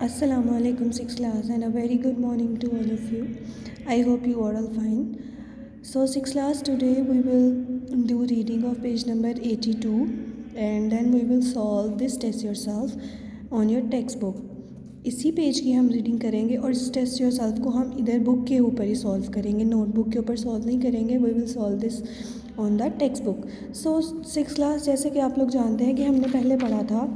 Assalamu alaikum 6th class and a very good morning to all of you. I hope you are all fine. So 6th class, today we will do reading of page number 82 and then we will solve this test yourself on your textbook. इसी page की हम reading करेंगे और इस test yourself को हम इधर book के ऊपर ही सॉल्व करेंगे, नोटबुक के ऊपर सॉल्व नहीं करेंगे. We will solve this on the textbook. So 6th class, जैसे कि आप लोग जानते हैं कि हमने पहले पढ़ा था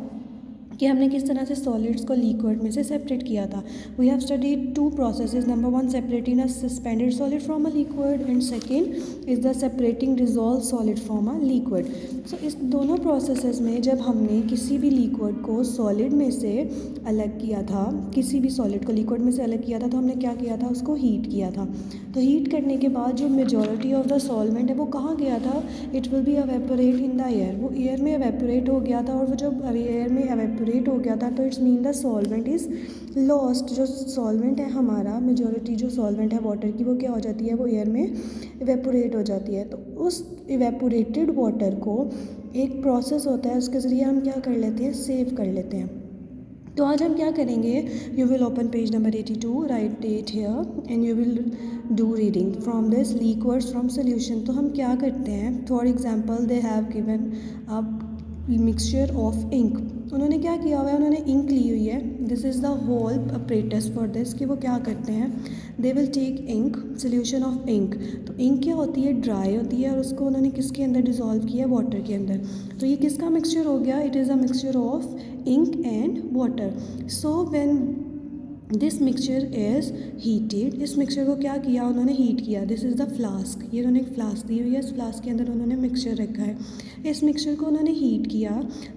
कि हमने किस तरह से सॉलिड्स को लिक्विड में से सेपरेट किया था. We have studied two processes. Number 1, separating a suspended solid from a liquid and second is the separating dissolve solid from a liquid. So इस दोनों प्रोसेसेस में जब हमने किसी भी लिक्विड को सॉलिड में से अलग किया था, किसी भी सॉलिड को लिक्विड में से अलग किया था, तो हमने क्या किया था, उसको हीट किया था. तो हीट करने के बाद जो मेजॉरिटी ऑफ द सॉल्वेंट है वो कहाँ गया था, it will be evaporate in the air. वो एयर में एवेपोरेट हो गया था और वो जब एयर में एवेपोरेट हो गया था तो it's mean the solvent is lost. जो सॉल्वेंट है हमारा, मेजॉरिटी जो सॉल्वेंट है वाटर की, वो क्या हो जाती है, वो एयर में एवेपोरेट हो जाती है. तो उस एवेपोरेटेड वाटर को एक प्रोसेस होता है, उसके ज़रिए हम क्या कर लेते हैं, सेव कर लेते हैं. तो आज हम क्या करेंगे, you will open page number 82, write it here and you will do reading from this liquids from solution. तो हम क्या करते हैं, for example they have given a mixture of ink. उन्होंने क्या किया हुआ है, उन्होंने इंक ली हुई है. This is the whole apparatus for this, कि वो क्या करते हैं, they will take ink, solution of ink. तो इंक क्या होती है, ड्राई होती है और उसको उन्होंने किसके अंदर डिज़ोल्व किया, वाटर के अंदर. तो ये किसका मिक्सचर हो गया, it is a mixture of ink and water. So when this mixture is heated, इस मिक्सचर को क्या किया, उन्होंने हीट किया. दिस इज़ द फ्लास्क, ये उन्होंने एक फ्लास्क दी हुई है, इस फ्लास्क के अंदर उन्होंने मिक्सचर रखा है. इस मिक्सचर को उन्होंने हीट किया.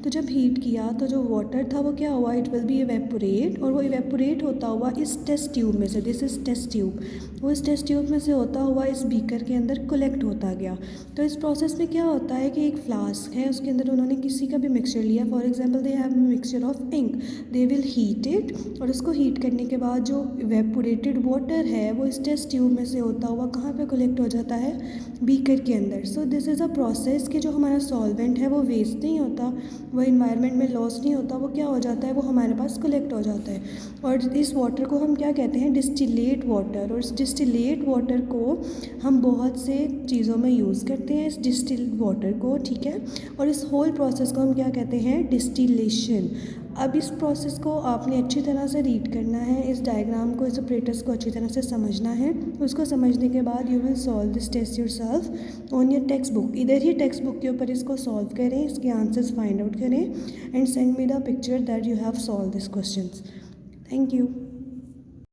तो जब हीट किया तो जो वाटर था वो क्या हुआ, इट विल बी इवेपोरेट, और वो इवेपोरेट होता हुआ इस टेस्ट ट्यूब में से, दिस इज़ टेस्ट ट्यूब, वो इस टेस्ट ट्यूब में से होता हुआ इस बीकर के अंदर कलेक्ट होता गया. तो इस प्रोसेस में क्या होता है कि एक फ्लास्क है, उसके अंदर उन्होंने किसी का भी मिक्सचर लिया. For example they have mixture of ink, they will heat it, और उसको हीट करने के बाद जो इवेपोरेटेड वाटर है वो इस टेस्ट ट्यूब में से होता हुआ कहाँ पे कलेक्ट हो जाता है, बीकर के अंदर. So this is a process कि जो हमारा सॉल्वेंट है वो वेस्ट नहीं होता, वो इन्वायरमेंट में लॉस नहीं होता, वो क्या हो जाता है, वो हमारे पास कलेक्ट हो जाता है. और इस वाटर को हम क्या कहते हैं, डिस्टिलेट वाटर. और इस डिस्टिलेट वाटर को हम बहुत से चीज़ों में यूज़ करते हैं, इस डिस्टिल वाटर को, ठीक है. और इस होल प्रोसेस को हम क्या कहते हैं, डिस्टिलेशन. अब इस प्रोसेस को आपने अच्छी तरह से रीड करना है, इस डायग्राम को, इस ऑपरेटर्स को अच्छी तरह से समझना है. उसको समझने के बाद you will solve this test yourself on your textbook. इधर ही टेक्स्ट बुक के ऊपर इसको सॉल्व करें, इसके आंसर्स फाइंड आउट करें and send me the picture that you have solve this questions. Thank you.